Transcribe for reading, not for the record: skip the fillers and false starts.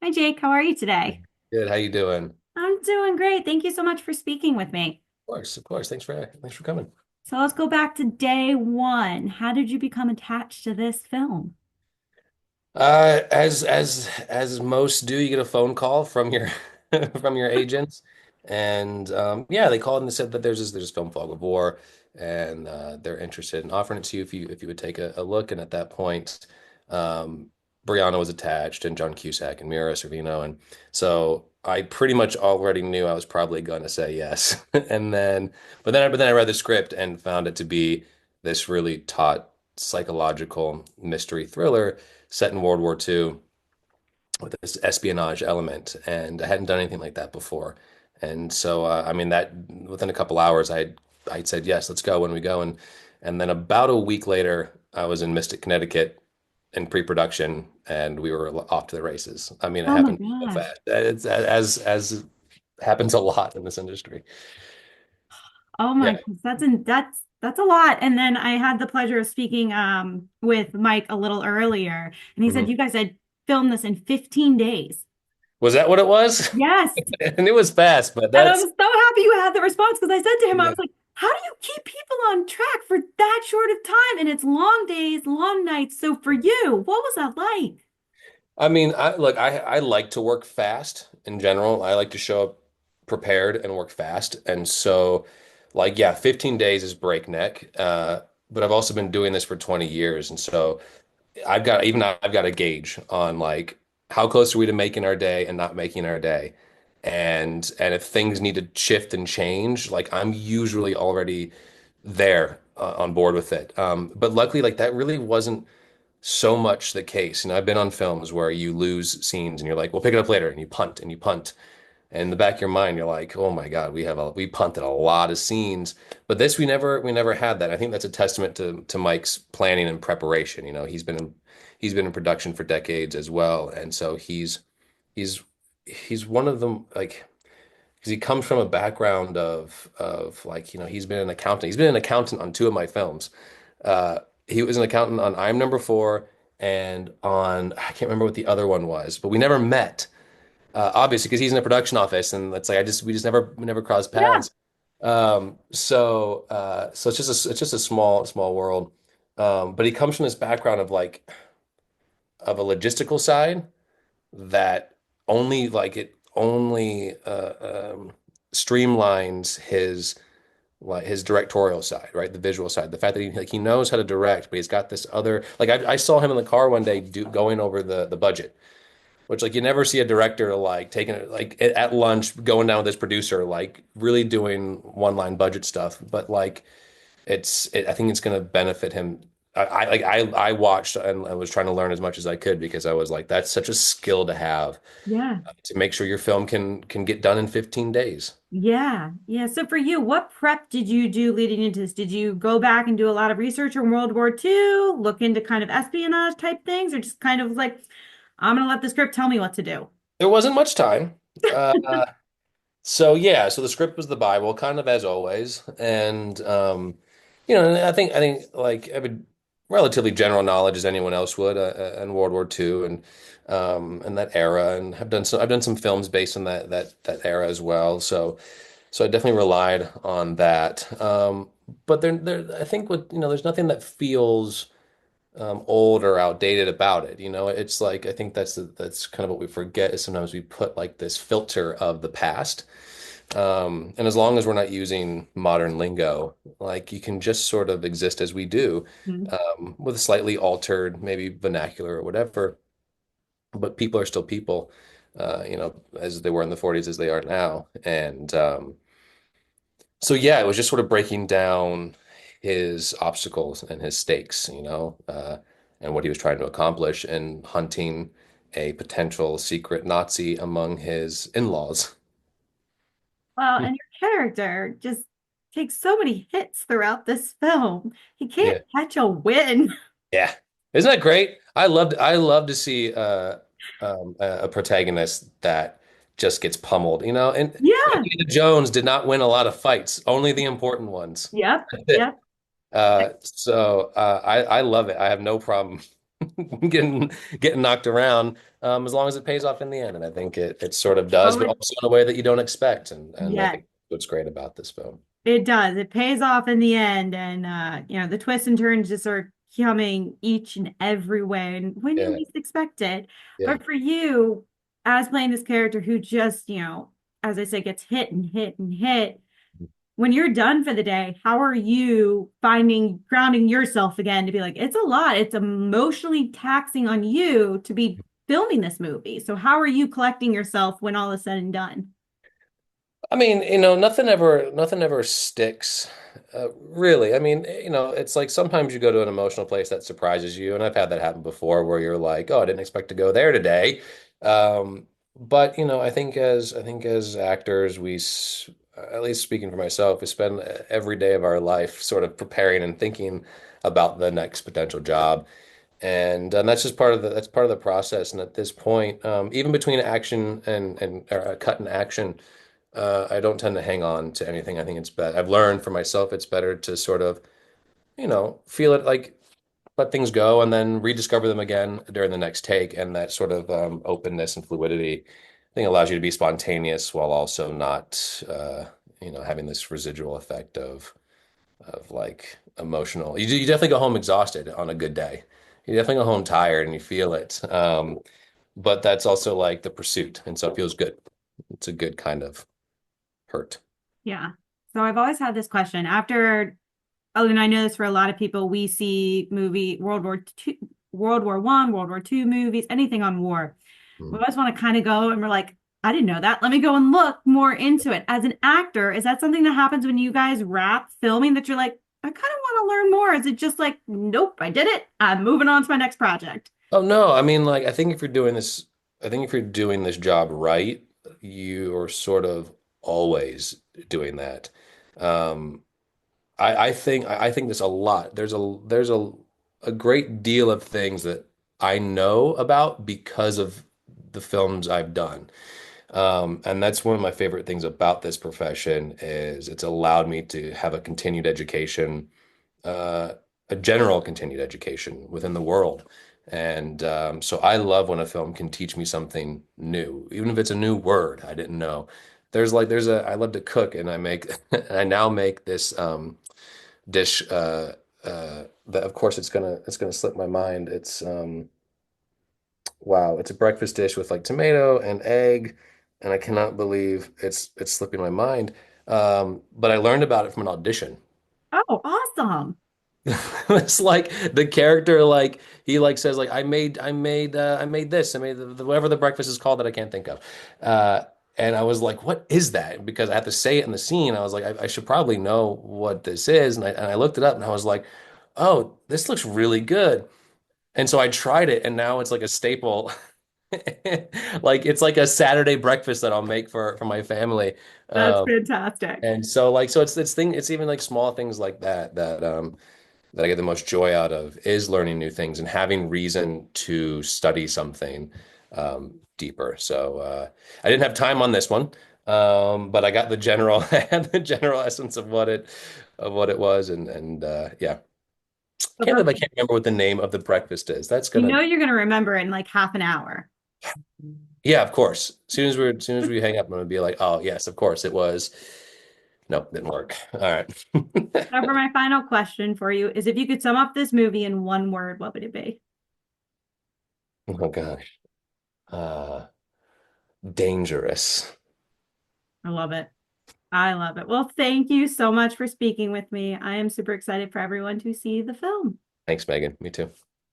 Hi Jake, how are you today? Good. How you doing? Of I'm doing great. Thank you so much for speaking with me. course, of course. Thanks for coming. So let's go back to day one. How did you become attached to this film? As most do, you get a phone call from your from your agents, and yeah, they called and said that there's this film Fog of War, and they're interested in offering it to you if you would take a look. And at that point, um, Brianna was attached, and John Cusack and Mira Sorvino, and so I pretty much already knew I was probably going to say yes. And then I read the script and found it to be this really taut psychological mystery thriller set in World War II with this espionage element, and I hadn't done anything like that before. And so, I mean, that within a couple hours, I said yes, let's go when we go, and then about a week later, I was in Mystic, Connecticut, in pre-production, and we were off to the races. I mean, it Oh my happened so gosh. fast. It's as happens a lot in this industry. Oh my Yeah. gosh. That's a lot. And then I had the pleasure of speaking with Mike a little earlier, and he said Mhm. you guys had filmed this in 15 days. Was that what it was? Yes. And it was fast, but And I was that's so happy you had the response because I said to him, I yeah. was like, how do you keep people on track for that short of time? And it's long days, long nights. So for you, what was that like? I mean, I like to work fast in general. I like to show up prepared and work fast. And so yeah, 15 days is breakneck. But I've also been doing this for 20 years. And so I've got a gauge on like how close are we to making our day and not making our day. And if things need to shift and change, like I'm usually already there on board with it. But luckily, like that really wasn't so much the case. I've been on films where you lose scenes and you're like, we'll pick it up later, and you punt and you punt. And in the back of your mind, you're like, oh my God, we punted a lot of scenes. But this we never had that. I think that's a testament to Mike's planning and preparation. He's been in production for decades as well. And so he's he's one of them, like, because he comes from a background of like, he's been an accountant. He's been an accountant on two of my films. Uh, he was an accountant on I'm Number Four and on I can't remember what the other one was, but we never met. Obviously, because he's in a production office, and it's like we just never crossed Yeah. paths. So it's just a small world. But he comes from this background of a logistical side that only streamlines his directorial side, right? The visual side, the fact that he knows how to direct, but he's got this other like I saw him in the car one day going over the budget, which like you never see a director like taking it like at lunch going down with this producer like really doing one line budget stuff, but like I think it's going to benefit him. I watched and I was trying to learn as much as I could because I was like that's such a skill to have Yeah. to make sure your film can get done in 15 days. Yeah. Yeah. So for you, what prep did you do leading into this? Did you go back and do a lot of research on World War II, look into kind of espionage type things, or just kind of like, I'm gonna let the script tell me what to do? There wasn't much time. Uh, so yeah, so the script was the Bible, kind of as always, and and I think like I have a relatively general knowledge as anyone else would in World War II and that era, and I've done some films based on that era as well. So I definitely relied on that. But I think there's nothing that feels old or outdated about it. It's like I think that's kind of what we forget is sometimes we put like this filter of the past. And as long as we're not using modern lingo, like you can just sort of exist as we do, Mhm. with a slightly altered, maybe vernacular or whatever. But people are still people, as they were in the 40s as they are now. And so yeah, it was just sort of breaking down his obstacles and his stakes, and what he was trying to accomplish and hunting a potential secret Nazi among his in-laws. Well, and your character just takes so many hits throughout this film. He can't Yeah. catch a win. Yeah. Isn't that great? I love to see a protagonist that just gets pummeled, and Yeah. Indiana Jones did not win a lot of fights, only the important ones. Yep. That's it. Yep. So I love it. I have no problem getting getting knocked around, as long as it pays off in the end. And I think it sort of does, Oh, but also in a way that you don't expect. And I yes, think what's great about this film. it does. It pays off in the end, and the twists and turns just are coming each and every way, and when you Yeah, least expect it. yeah. But for you, as playing this character who just, as I say, gets hit and hit and hit, when you're done for the day, how are you finding grounding yourself again to be like, it's a lot. It's emotionally taxing on you to be filming this movie. So how are you collecting yourself when all is said and done? I mean, nothing ever sticks, really. I mean, it's like sometimes you go to an emotional place that surprises you, and I've had that happen before, where you're like, "Oh, I didn't expect to go there today." But I think as actors, at least speaking for myself, we spend every day of our life sort of preparing and thinking about the next potential job. And that's just part of the process. And at this point, even between action and cut and action, I don't tend to hang on to anything. I think it's better. I've learned for myself it's better to sort of, feel it, like let things go and then rediscover them again during the next take. And that sort of openness and fluidity, I think, allows you to be spontaneous while also not, having this residual effect of like emotional. You definitely go home exhausted on a good day. You definitely go home tired and you feel it. But that's also like the pursuit, and so it feels good. It's a good kind of hurt. Yeah. So I've always had this question after, oh, and I know this for a lot of people, we see movie World War One, World War Two movies, anything on war. We Mm. always want to kind of go and we're like, I didn't know that. Let me go and look more into it. As an actor, is that something that happens when you guys wrap filming that you're like, I kind of want to learn more? Is it just like, nope, I did it. I'm moving on to my next project? Oh no, I mean, like, I think if you're doing this job right, you are sort of always doing that. Um, I think there's a lot. There's a great deal of things that I know about because of the films I've done. And that's one of my favorite things about this profession is it's allowed me to have a continued education, uh, a general continued education within the world. And so I love when a film can teach me something new, even if it's a new word I didn't know. I love to cook, and I now make this dish, that of course it's gonna slip my mind. Wow, it's a breakfast dish with like tomato and egg, and I cannot believe it's slipping my mind. But I learned about it from an audition. Oh, awesome. It's like the character, like he like says like I made this, I made whatever the breakfast is called that I can't think of. Uh, and I was like, what is that? Because I have to say it in the scene. I was like, I should probably know what this is. And I looked it up and I was like, oh, this looks really good. And so I tried it, and now it's like a staple. Like it's like a Saturday breakfast that I'll make for my family. That's Um, fantastic. and so it's even like small things like that I get the most joy out of is learning new things and having reason to study something deeper. So I didn't have time on this one, but I got the general I had the general essence of what it was, and yeah, But can't believe I can't remember what the name of the breakfast is. That's you gonna know you're going to remember it in like half an hour. Yeah, of course. As soon as we hang up, I'm gonna be like, oh yes, of course it was. Nope, didn't work. All right. So for my final question for you is if you could sum up this movie in one word, what would it be? Oh gosh. Uh, Dangerous. I love it. I love it. Well, thank you so much for speaking with me. I am super excited for everyone to see the film. Thanks, Megan. Me too.